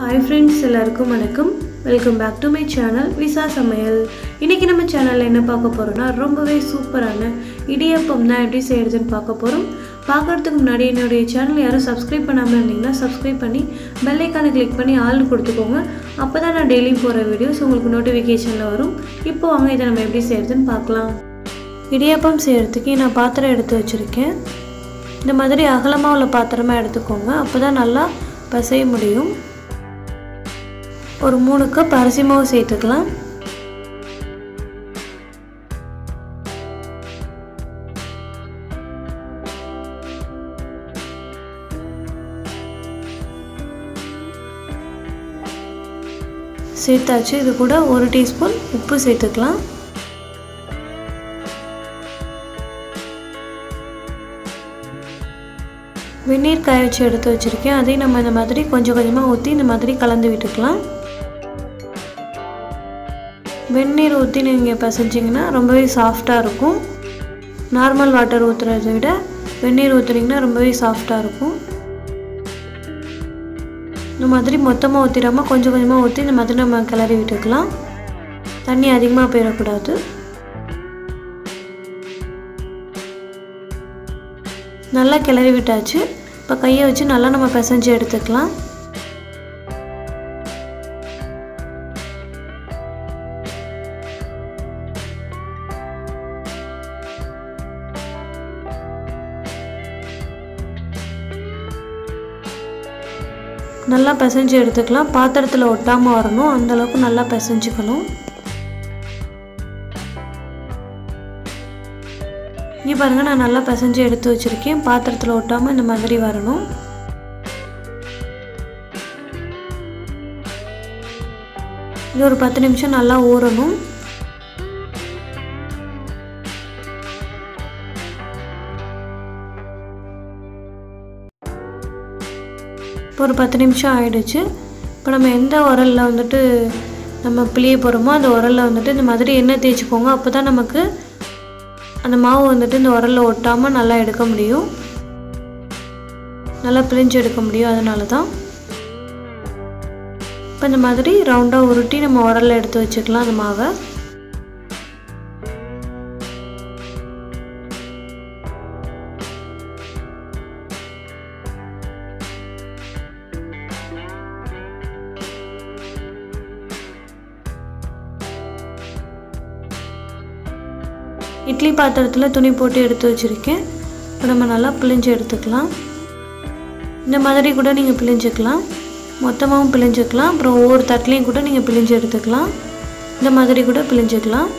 Hi friends, எல்லாருக்கும் வணக்கம். Welcome back to my channel visa சமையல். இன்னைக்கு நம்ம சேனல்ல என்ன பார்க்க போறோம்னா ரொம்பவே சூப்பரான இடியப்பம் தான் எப்படி செய்யறதுன்னு பார்க்க போறோம். பார்க்கிறதுக்கு முன்னாடி என்னோட சேனலை யாரும் சப்ஸ்கிரைப் பண்ணாம இருந்தீங்கன்னா சப்ஸ்கிரைப் பண்ணி பெல் ஐகானை கிளிக் பண்ணி ஆல் கொடுத்துக்கோங்க. அப்பதான் நான் டெய்லி போற வீடியோஸ் உங்களுக்கு நோட்டிஃபிகேஷன்ல வரும். இப்போ வாங்க இதை நம்ம எப்படி செய்யறதுன்னு பார்க்கலாம். இடியப்பம் செய்யறதுக்கு நான் பாத்திரம் எடுத்து வச்சிருக்கேன். இந்த மாதிரி அகலமா உள்ள பாத்திரமா எடுத்துக்கோங்க. அப்பதான் நல்லா பசைய முடியும். ஒரு 3 கப் அரிசி மாவு சேர்த்துக்கலாம். சேர்த்தாச்சு. இது கூட 1 டீஸ்பூன் உப்பு சேர்த்துக்கலாம். வெந்நீர் காய வச்சு எடுத்து வச்சிருக்கேன். அதையும் நம்ம இந்த மாதிரி கொஞ்சம் கொஞ்சமாக ஊற்றி இந்த மாதிரி கலந்து விட்டுக்கலாம். வெந்நீர் ஊற்றி நீங்கள் பசைஞ்சிங்கன்னா ரொம்பவே சாஃப்டாக இருக்கும். நார்மல் வாட்டர் ஊற்றுறதை விட வெந்நீர் ஊற்றுனீங்கன்னா ரொம்பவே சாஃப்டாக இருக்கும். இந்த மாதிரி மொத்தமாக ஊற்றிடாமல் கொஞ்சம் கொஞ்சமாக ஊற்றி இந்த மாதிரி நம்ம கிளறி விட்டுக்கலாம். தண்ணி அதிகமாக போயிடக்கூடாது. நல்லா கிளறி விட்டாச்சு. இப்போ கையை வச்சு நல்லா நம்ம பிசைஞ்சு எடுத்துக்கலாம். நல்லா பிசைஞ்சு எடுத்துக்கலாம். பாத்திரத்தில் ஒட்டாமல் வரணும், அந்தளவுக்கு நல்லா பிசைஞ்சுக்கணும். இங்கே பாருங்கள், நான் நல்லா பிசைஞ்சு எடுத்து வச்சுருக்கேன். பாத்திரத்தில் ஒட்டாமல் இந்த மாதிரி வரணும். இது ஒரு 10 நிமிஷம் நல்லா ஊறணும். இப்போ ஒரு 10 நிமிஷம் ஆயிடுச்சு. இப்போ நம்ம எந்த உரலில் வந்துட்டு நம்ம பிழிய போகிறோமோ அந்த உரலில் வந்துட்டு இந்த மாதிரி எண்ணெய் தேய்ச்சிக்கோங்க. அப்போ தான் நமக்கு அந்த மாவு வந்துட்டு இந்த உரலில் ஒட்டாமல் நல்லா எடுக்க முடியும், நல்லா பிழிஞ்சு எடுக்க முடியும். அதனால தான் இப்போ இந்த மாதிரி ரவுண்டாக உருட்டி நம்ம உரலில் எடுத்து வச்சுக்கலாம் அந்த மாவை. இட்லி பாத்திரத்தில் துணி போட்டு எடுத்து வச்சுருக்கேன். இப்போ நம்ம நல்லா பிழிஞ்சு எடுத்துக்கலாம். இந்த மாதிரி கூட நீங்கள் பிழிஞ்சிக்கலாம், மொத்தமாகவும் பிழிஞ்சிக்கலாம். அப்புறம் ஒவ்வொரு தட்டிலையும் கூட நீங்கள் பிழிஞ்சு எடுத்துக்கலாம். இந்த மாதிரி கூட பிழிஞ்சிக்கலாம்.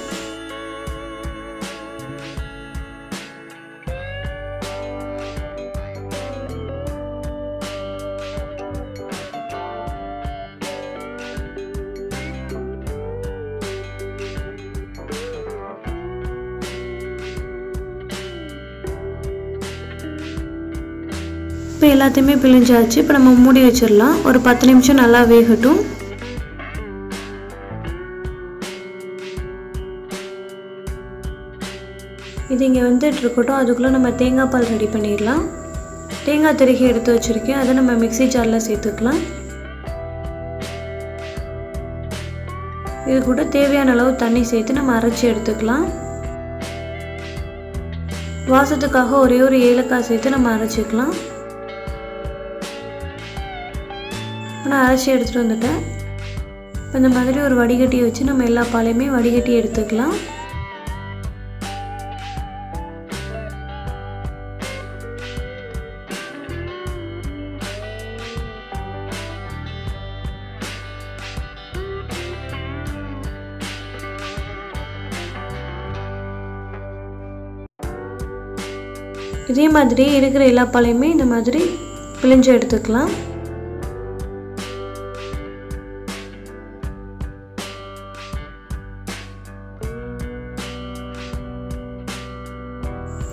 இப்போ எல்லாத்தையுமே பிழிஞ்சாச்சு. இப்போ நம்ம மூடி வச்சிடலாம். ஒரு 10 நிமிஷம் நல்லா வேகட்டும். இது இங்கே வந்துட்டு இருக்கட்டும். அதுக்குள்ளே நம்ம தேங்காய் பால் ரெடி பண்ணிடலாம். தேங்காய் திருகி எடுத்து வச்சுருக்கேன். அதை நம்ம மிக்ஸி ஜாரில் சேர்த்துக்கலாம். இது கூட தேவையான அளவு தண்ணி சேர்த்து நம்ம அரைச்சி எடுத்துக்கலாம். வாசத்துக்காக ஒரே ஒரு ஏலக்காய் சேர்த்து நம்ம அரைச்சிக்கலாம். நான் அரைச்சி எடுத்துகிட்டு வந்துட்டேன். இப்போ இந்த மாதிரி ஒரு வடிகட்டியை வச்சு நம்ம எல்லா பாலையுமே வடிகட்டி எடுத்துக்கலாம். இதே மாதிரி இருக்கிற எல்லா பாலையுமே இந்த மாதிரி பிழிஞ்சு எடுத்துக்கலாம்.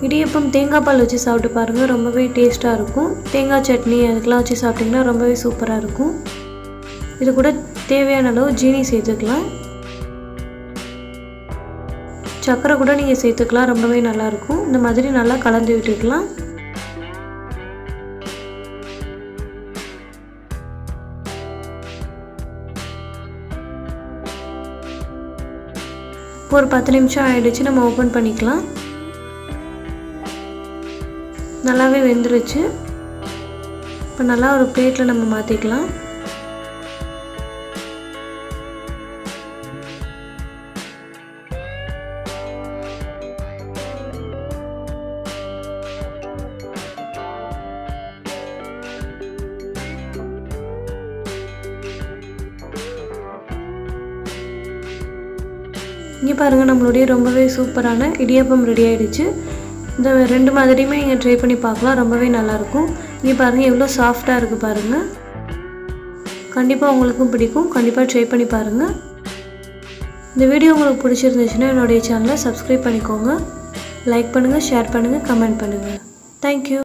இடியப்பம் தேங்காய் பால் வச்சு சாப்பிட்டு பாருங்கள், ரொம்பவே டேஸ்ட்டாக இருக்கும். தேங்காய் சட்னி அதுக்கெலாம் வச்சு சாப்பிட்டிங்கன்னா ரொம்பவே சூப்பராக இருக்கும். இது கூட தேவையான அளவு ஜீனி சேர்த்துக்கலாம். சக்கரை கூட நீங்கள் சேர்த்துக்கலாம், ரொம்பவே நல்லாயிருக்கும். இந்த மாதிரி நல்லா கலந்து விட்டுக்கலாம். ஒரு 10 நிமிஷம் ஆயிடுச்சு. நம்ம ஓப்பன் பண்ணிக்கலாம். நல்லாவே வெந்துருச்சு. இப்போ நல்லா ஒரு பிளேட்டில் நம்ம மாற்றிக்கலாம். இங்கே பாருங்கள், நம்மளுடைய ரொம்பவே சூப்பரான இடியாப்பம் ரெடி ஆகிடுச்சு. இந்த 2 மாதிரியுமே நீங்கள் ட்ரை பண்ணி பார்க்கலாம். ரொம்பவே நல்லாயிருக்கும். இங்கே பாருங்கள் எவ்வளோ சாஃப்டாக இருக்குது பாருங்கள். கண்டிப்பாக உங்களுக்கும் பிடிக்கும். கண்டிப்பாக ட்ரை பண்ணி பாருங்கள். இந்த வீடியோ உங்களுக்கு பிடிச்சிருந்துச்சுன்னா என்னுடைய சேனலை சப்ஸ்கிரைப் பண்ணிக்கோங்க. லைக் பண்ணுங்கள், ஷேர் பண்ணுங்கள், கமெண்ட் பண்ணுங்கள். தேங்க்யூ.